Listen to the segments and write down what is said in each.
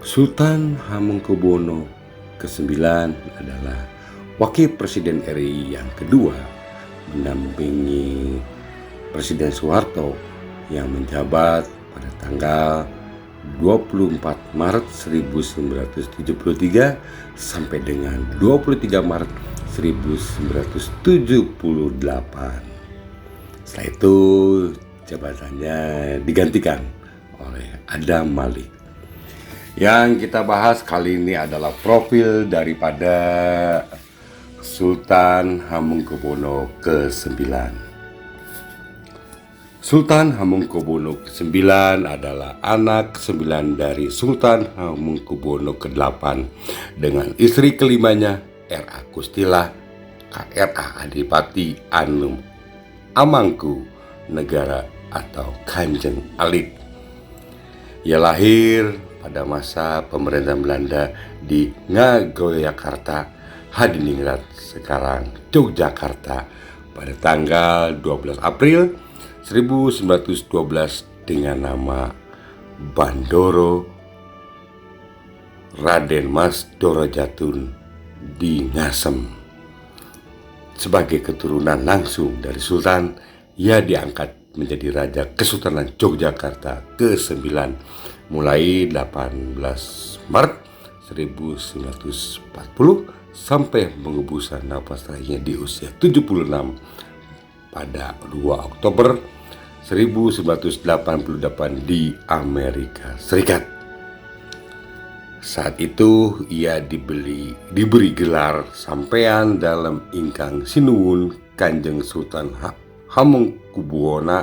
Sultan Hamengkubuwono ke-9 adalah Wakil Presiden RI yang kedua, mendampingi Presiden Soeharto yang menjabat pada tanggal 24 Maret 1973 sampai dengan 23 Maret 1978. Setelah itu jabatannya digantikan oleh Adam Malik. Yang kita bahas kali ini adalah profil daripada Sultan Hamengkubuwono ke-9. Sultan Hamengkubuwono ke-9 adalah anak ke-9 dari Sultan Hamengkubuwono ke-8 dengan istri kelimanya R.A. Kustila KRA Adipati Anu Amangku Negara atau Kanjeng Alit. Ia lahir pada masa pemerintahan Belanda di Ngayogyakarta, Hadiningrat, sekarang Yogyakarta, pada tanggal 12 April 1912 dengan nama Bandoro Raden Mas Dorojatun di Ngasem. Sebagai keturunan langsung dari Sultan, ia diangkat menjadi Raja Kesultanan Yogyakarta ke-9 mulai 18 Maret 1940 sampai menghembuskan nafas terakhirnya di usia 76 pada 2 Oktober 1988 di Amerika Serikat. Saat itu ia diberi gelar sampean dalam ingkang sinuwun Kanjeng Sultan Hamengkubuwono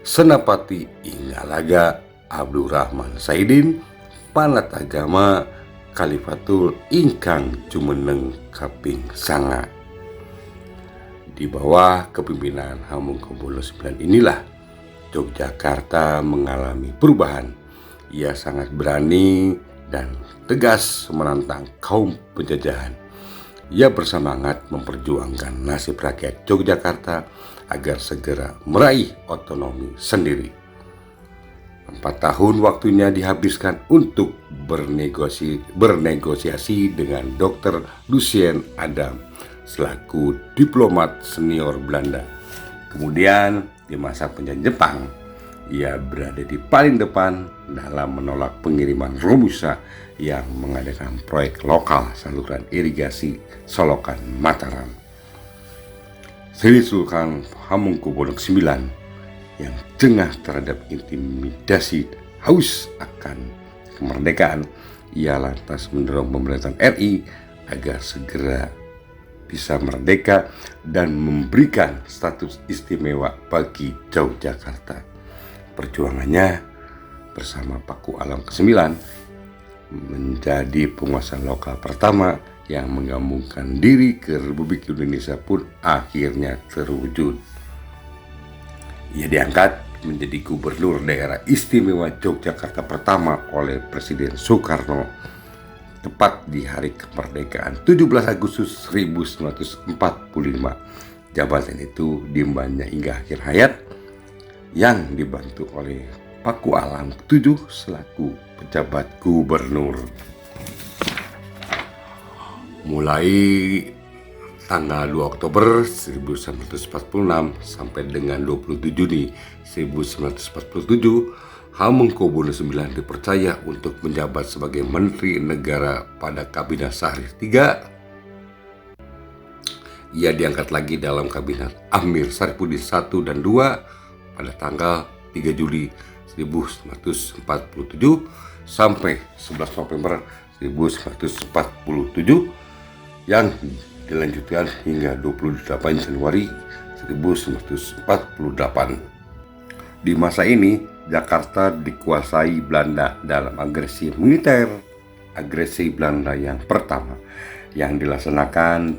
Senapati Inggalaga Abdurrahman Saidin Panatagama Khalifatul ingkang jumeneng kaping 9. Di bawah kepemimpinan Hamengkubuwono IX inilah Yogyakarta mengalami perubahan. Ia sangat berani dan tegas menantang kaum penjajahan. Ia bersemangat memperjuangkan nasib rakyat Yogyakarta agar segera meraih otonomi sendiri. 4 tahun waktunya dihabiskan untuk bernegosiasi dengan Dr. Lucien Adam selaku diplomat senior Belanda. Kemudian di masa penjajahan Jepang, ia berada di paling depan dalam menolak pengiriman Robusta yang mengadakan proyek lokal saluran irigasi Solokan Mataram. Sri Sultan Hamengkubuwono IX yang jengah terhadap intimidasi haus akan kemerdekaan, ia lantas mendorong pemerintahan RI agar segera bisa merdeka dan memberikan status istimewa bagi Yogyakarta. Perjuangannya bersama Paku Alam ke-9 menjadi penguasa lokal pertama yang menggabungkan diri ke Republik Indonesia pun akhirnya terwujud. Ia diangkat menjadi gubernur daerah istimewa Yogyakarta pertama oleh Presiden Soekarno tepat di hari kemerdekaan 17 Agustus 1945. Jabatan itu diembannya hingga akhir hayat, yang dibantu oleh Paku Alam ke-7 selaku pejabat gubernur. Mulai tanggal 2 Oktober 1946 sampai dengan 27 Juni 1947, Hamengkubuwono IX dipercaya untuk menjabat sebagai Menteri Negara pada Kabinet Syahrir III. Ia diangkat lagi dalam Kabinet Amir Syarifuddin I dan II pada tanggal 3 Juli 1947 sampai 11 November 1947 yang dilanjutkan hingga 28 Januari 1948. Di masa ini, Jakarta dikuasai Belanda dalam agresi militer. Agresi Belanda yang pertama yang dilaksanakan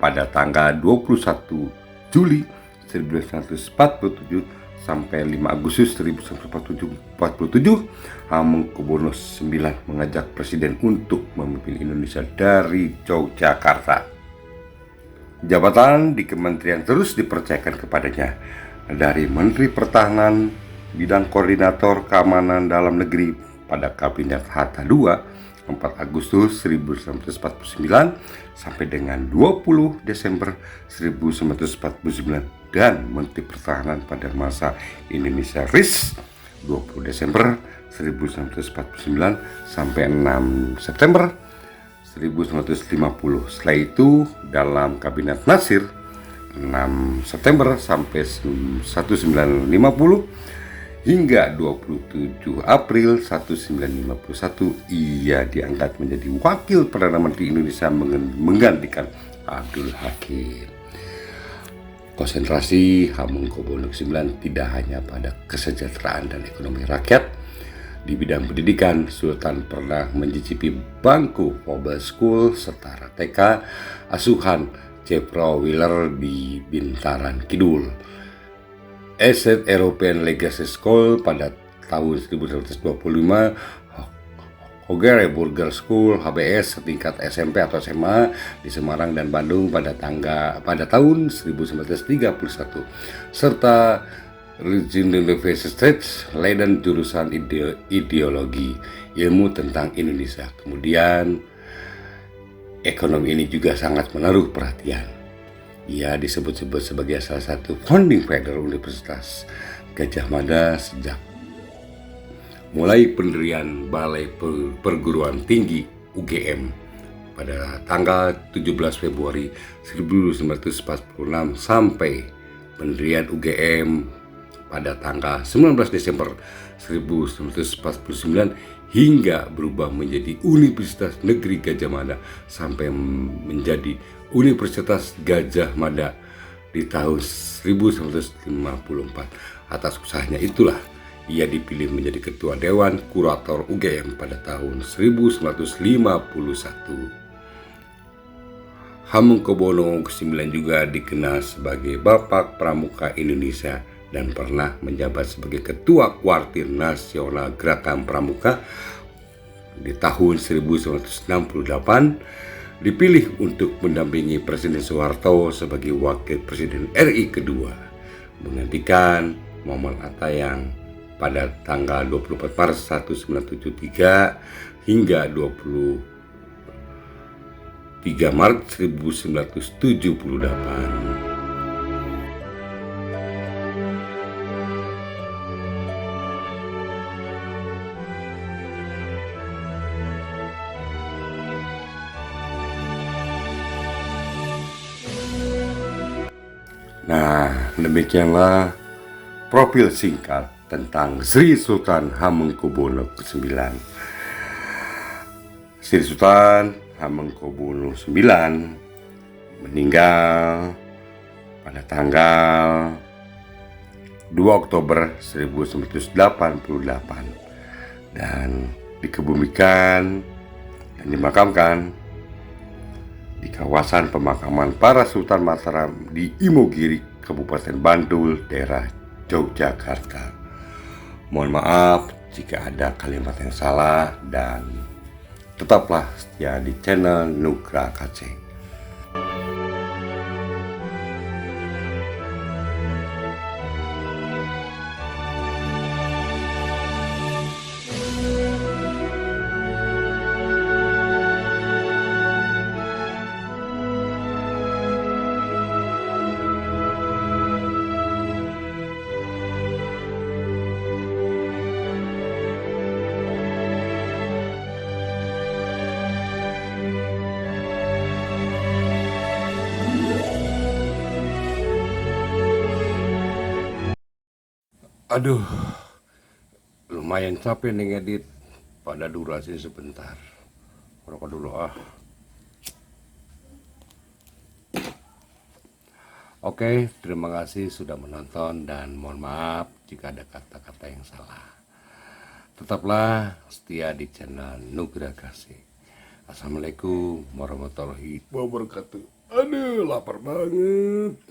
pada tanggal 21 Juli 1947 sampai 5 Agustus 1947, Hamengkubuwono IX mengajak Presiden untuk memimpin Indonesia dari Yogyakarta. Jabatan di kementerian terus dipercayakan kepadanya, dari Menteri Pertahanan, bidang koordinator keamanan dalam negeri, pada Kabinet Hatta II 4 Agustus 1949 sampai dengan 20 Desember 1949 dan Menteri Pertahanan pada masa Indonesia RIS 20 Desember 1949 sampai 6 September 1950. Setelah itu dalam Kabinet Natsir 6 September sampai 1950 hingga 27 April 1951 ia diangkat menjadi Wakil Perdana Menteri Indonesia menggantikan Abdul Hakim. Konsentrasi Hamengkubuwono IX tidak hanya pada kesejahteraan dan ekonomi rakyat. Di bidang pendidikan, Sultan pernah mencicipi bangku Pobel School setara TK asuhan Jeffro Wheeler di Bintaran Kidul, East European Legacy School pada tahun 1925, Hogere Burger School HBS setingkat SMP atau SMA di Semarang dan Bandung pada tahun 1931, serta Regent University Leiden jurusan ideologi ilmu tentang Indonesia. Kemudian ekonomi ini juga sangat menaruh perhatian. Ia disebut-sebut sebagai salah satu founding father Universitas Gadjah Mada sejak mulai pendirian Balai Perguruan Tinggi UGM pada tanggal 17 Februari 1946 sampai pendirian UGM pada tanggal 19 Desember 1949 hingga berubah menjadi Universitas Negeri Gadjah Mada sampai menjadi Universitas Gadjah Mada di tahun 1954. Atas usahanya itulah ia dipilih menjadi Ketua Dewan Kurator UGM pada tahun 1951. Hamengkubuwono IX juga dikenal sebagai Bapak Pramuka Indonesia dan pernah menjabat sebagai Ketua Kuartir Nasional Gerakan Pramuka. Di tahun 1968 dipilih untuk mendampingi Presiden Soeharto sebagai Wakil Presiden RI kedua, menggantikan Muhammad Atta yang pada tanggal 24 Maret 1973 hingga 23 Maret 1978. Nah, demikianlah profil singkat tentang Sri Sultan Hamengkubuwono IX. Sri Sultan Hamengkubuwono IX meninggal pada tanggal 2 Oktober 1988 dan dikebumikan dan dimakamkan di kawasan pemakaman para Sultan Mataram di Imogiri, Kabupaten Bantul, daerah Yogyakarta. Mohon maaf jika ada kalimat yang salah dan tetaplah setia di channel Nugra KC. Aduh, lumayan capek nih ngedit pada durasi sebentar. Rokok dulu ah. Oke, terima kasih sudah menonton dan mohon maaf jika ada kata-kata yang salah. Tetaplah setia di channel Nugra Kasih. Assalamualaikum warahmatullahi wabarakatuh. Aduh, lapar banget.